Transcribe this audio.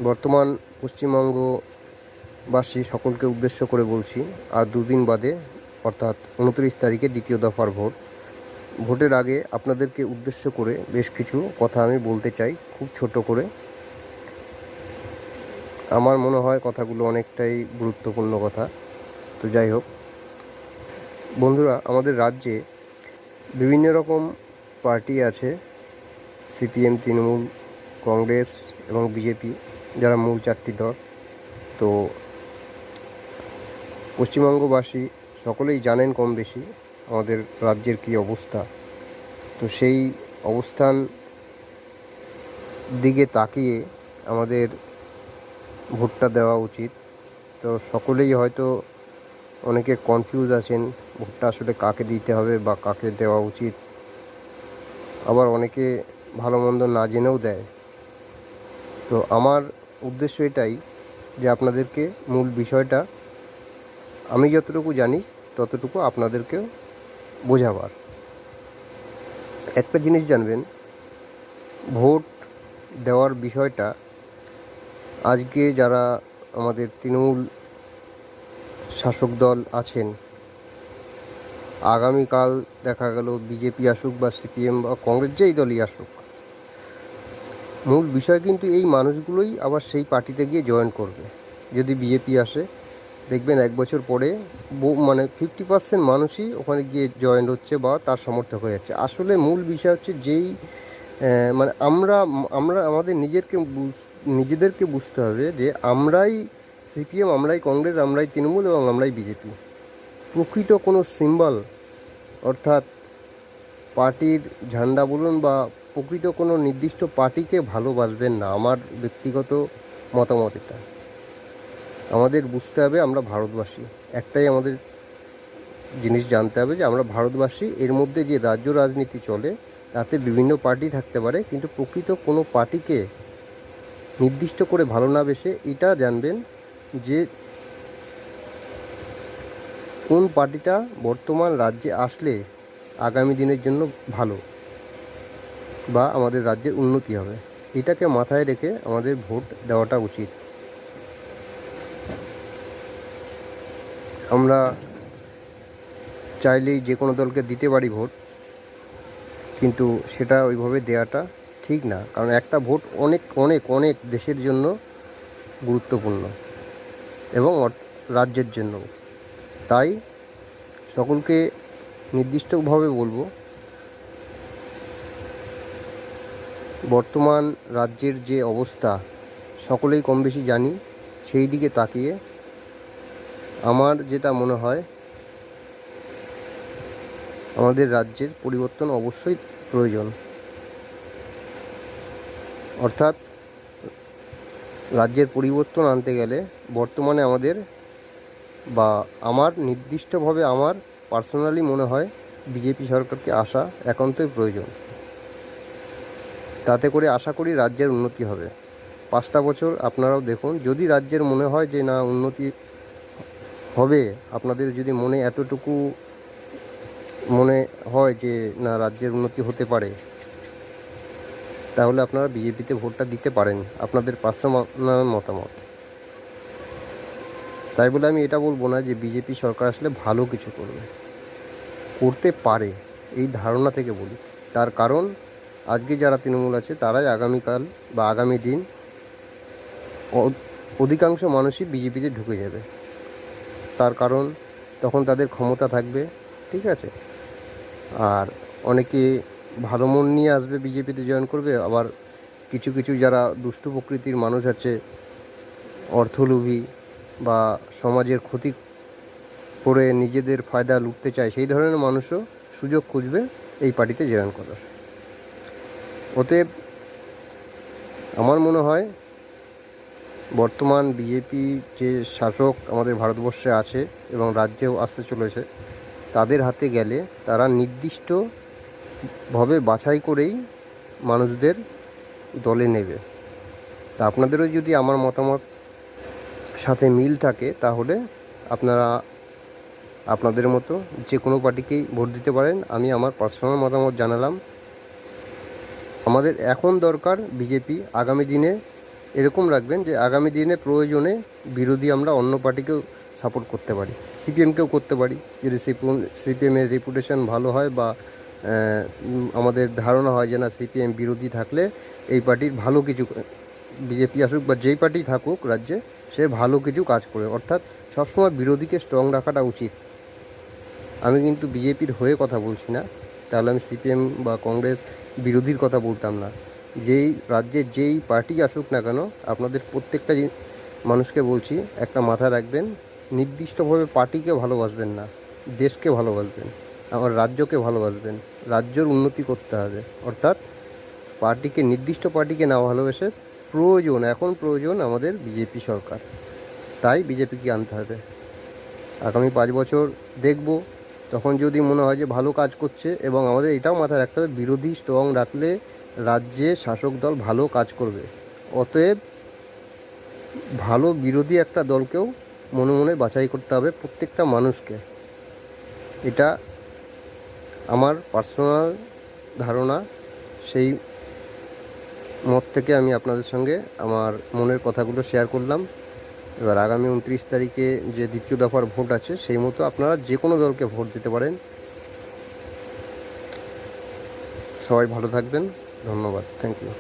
বর্তমান পশ্চিমবঙ্গবাসী সকলকে উদ্দেশ্য করে বলছি, আর দুদিন বাদে অর্থাৎ 29 তারিখে দ্বিতীয় দফার ভোটের আগে আপনাদেরকে উদ্দেশ্য করে বেশ কিছু কথা আমি বলতে চাই, খুব ছোট করে। আমার মনে হয় কথাগুলো অনেকটাই গুরুত্বপূর্ণ কথা। তো যাই হোক বন্ধুরা, আমাদের রাজ্যে বিভিন্ন রকম পার্টি আছে, সিপিএম, তৃণমূল, কংগ্রেস এবং বিজেপি, যারা মূল চারটি দল। তো পশ্চিমবঙ্গবাসী সকলেই জানেন কম বেশি আমাদের রাজ্যের কী অবস্থা। তো সেই অবস্থান দিকে তাকিয়ে আমাদের ভোটটা দেওয়া উচিত। তো সকলেই হয়তো অনেকে কনফিউজ আছেন ভোটটা আসলে কাকে দিতে হবে বা কাকে দেওয়া উচিত। আবার অনেকে ভালো মন্দ না জেনেও দেয়। তো আমার উদ্দেশ্য এটাই যে আপনাদেরকে মূল বিষয়টা আমি যতটুকু জানি ততটুকু আপনাদেরকেও বোঝাবার। একটা জিনিস জানবেন, ভোট দেওয়ার বিষয়টা আজকে যারা আমাদের তৃণমূল শাসক দল আছেন, আগামীকাল দেখা গেল বিজেপি আসুক বা সিপিএম বা কংগ্রেস, যেই দলই আসুক, মূল বিষয় কিন্তু এই মানুষগুলোই আবার সেই পার্টিতে গিয়ে জয়েন করবে। যদি বিজেপি আসে, দেখবেন 1 বছর পরে 50% মানুষই ওখানে গিয়ে জয়েন হচ্ছে বা তার সমর্থক হয়ে যাচ্ছে। আসলে মূল বিষয় হচ্ছে যেই আমরা আমরা আমাদের নিজেদেরকে বুঝতে হবে যে আমরাই সিপিএম, আমরাই কংগ্রেস, আমরাই তৃণমূল এবং আমরাই বিজেপি। প্রকৃত কোনো সিম্বল অর্থাৎ পার্টির ঝান্ডা বলুন বা প্রকৃত কোনো নির্দিষ্ট পার্টিকে ভালোবাসবেন না। আমার ব্যক্তিগত মতামত এটা। আমাদের বুঝতে হবে আমরা ভারতবাসী। একটাই আমাদের জিনিস জানতে হবে যে আমরা ভারতবাসী। এর মধ্যে যে রাজ্য রাজনীতি চলে তাতে বিভিন্ন পার্টি থাকতে পারে, কিন্তু প্রকৃত কোনো পার্টিকে নির্দিষ্ট করে ভালো না বেসে এটা জানবেন যে কোন পার্টিটা বর্তমান রাজ্যে আসলে আগামী দিনের জন্য ভালো বা আমাদের রাজ্যের উন্নতি হবে। এটাকে মাথায় রেখে আমাদের ভোট দেওয়াটা উচিত। আমরা চাইলেই যে কোনো দলকে দিতে পারি ভোট, কিন্তু সেটা ওইভাবে দেওয়াটা ঠিক না। কারণ একটা ভোট অনেক অনেক অনেক দেশের জন্য গুরুত্বপূর্ণ এবং রাজ্যের জন্য। তাই সকলকে নির্দিষ্টভাবে বলবো, বর্তমান রাজ্যের যে অবস্থা সকলেই কম বেশি জানি। সেই দিকে তাকিয়ে আমার যেটা মনে হয়, আমাদের রাজ্যের পরিবর্তন অবশ্যই প্রয়োজন। অর্থাৎ রাজ্যের পরিবর্তন আনতে গেলে বর্তমানে আমাদের বা আমার নির্দিষ্টভাবে আমার পার্সোনালি মনে হয় বিজেপি সরকারকে আসা একান্তই প্রয়োজন। তাতে করে আশা করি রাজ্যের উন্নতি হবে। 5টা বছর আপনারাও দেখুন, যদি রাজ্যের মনে হয় যে না উন্নতি হবে, আপনাদের যদি মনে এতটুকু মনে হয় যে না রাজ্যের উন্নতি হতে পারে, তাহলে আপনারা বিজেপিতে ভোটটা দিতে পারেন। আপনাদের পার্সোনাল মতামত। তাই বলে আমি এটা বলবো না যে বিজেপি সরকার আসলে ভালো কিছু করতে পারে, এই ধারণা থেকে বলি। তার কারণ আজকে যারা তৃণমূল আছে তারাই আগামীকাল বা আগামী দিন অধিকাংশ মানুষই বিজেপিতে ঢুকে যাবে। তার কারণ তখন তাদের ক্ষমতা থাকবে, ঠিক আছে। আর অনেকে ভালো মন নিয়ে আসবে, বিজেপিতে জয়েন করবে। আবার কিছু কিছু যারা দুষ্টু প্রকৃতির মানুষ আছে, অর্থলোভী বা সমাজের ক্ষতি করে নিজেদের ফায়দা লুটতে চায়, সেই ধরনের মানুষও সুযোগ খুঁজবে এই পার্টিতে জয়েন করার। অতএব আমার মনে হয় বর্তমান বিজেপি যে শাসক আমাদের ভারতবর্ষে আছে এবং রাজ্যেও আসতে চলেছে, তাদের হাতে গেলে তারা নির্দিষ্টভাবে বাছাই করেই মানুষদের দলে নেবে। তা আপনাদেরও যদি আমার মতামত সাথে মিল থাকে তাহলে আপনারা আপনাদের মতো যে কোনো পার্টিকেই ভোট দিতে পারেন। আমি আমার পার্সোনাল মতামত জানালাম। আমাদের এখন দরকার বিজেপি। আগামী দিনে এরকম রাখবেন যে আগামী দিনে প্রয়োজনে বিরোধী আমরা অন্য পার্টিকেও সাপোর্ট করতে পারি, সিপিএমকেও করতে পারি যদি সিপিএমের রেপুটেশন ভালো হয় বা আমাদের ধারণা হয় যে না সিপিএম বিরোধী থাকলে এই পার্টির ভালো কিছু, বিজেপি আসুক বা যেই পার্টি থাকুক রাজ্যে, সে ভালো কিছু কাজ করে। অর্থাৎ সবসময় বিরোধীকে স্ট্রং রাখাটা উচিত। আমি কিন্তু বিজেপির হয়ে কথা বলছি না, তাহলে আমি সিপিএম বা কংগ্রেস বিরোধীর কথা বলতাম না। যেই রাজ্যে যেই পার্টি আসুক না কেন, আপনাদের প্রত্যেকটা মানুষকে বলছি একটা মাথায় রাখবেন, নির্দিষ্টভাবে পার্টিকে ভালোবাসবেন না, দেশকে ভালোবাসবেন, আমার রাজ্যকে ভালোবাসবেন। রাজ্যের উন্নতি করতে হবে, অর্থাৎ পার্টিকে, নির্দিষ্ট পার্টিকে না ভালোবেসে এখন প্রয়োজন আমাদের বিজেপি সরকার, তাই বিজেপিকে আনতে হবে। আগামী 5 বছর দেখব, তখন যদি মনে হয় যে ভালো কাজ করছে, এবং আমাদের এটাও মাথায় রাখতে হবে বিরোধী স্ট্রং রাখলে রাজ্যে শাসক দল ভালো কাজ করবে। অতএব ভালো বিরোধী একটা দলকেও মনে মনে বাছাই করতে হবে প্রত্যেকটা মানুষকে। এটা আমার পার্সোনাল ধারণা, সেই মত থেকে আমি আপনাদের সঙ্গে আমার মনের কথাগুলো শেয়ার করলাম। এবার আগামী 29 তারিখে যে দ্বিতীয় দফার ভোট আছে, সেই মতো আপনারা যে কোনো দলকে ভোট দিতে পারেন। সবাই ভালো থাকবেন, ধন্যবাদ, থ্যাংক ইউ।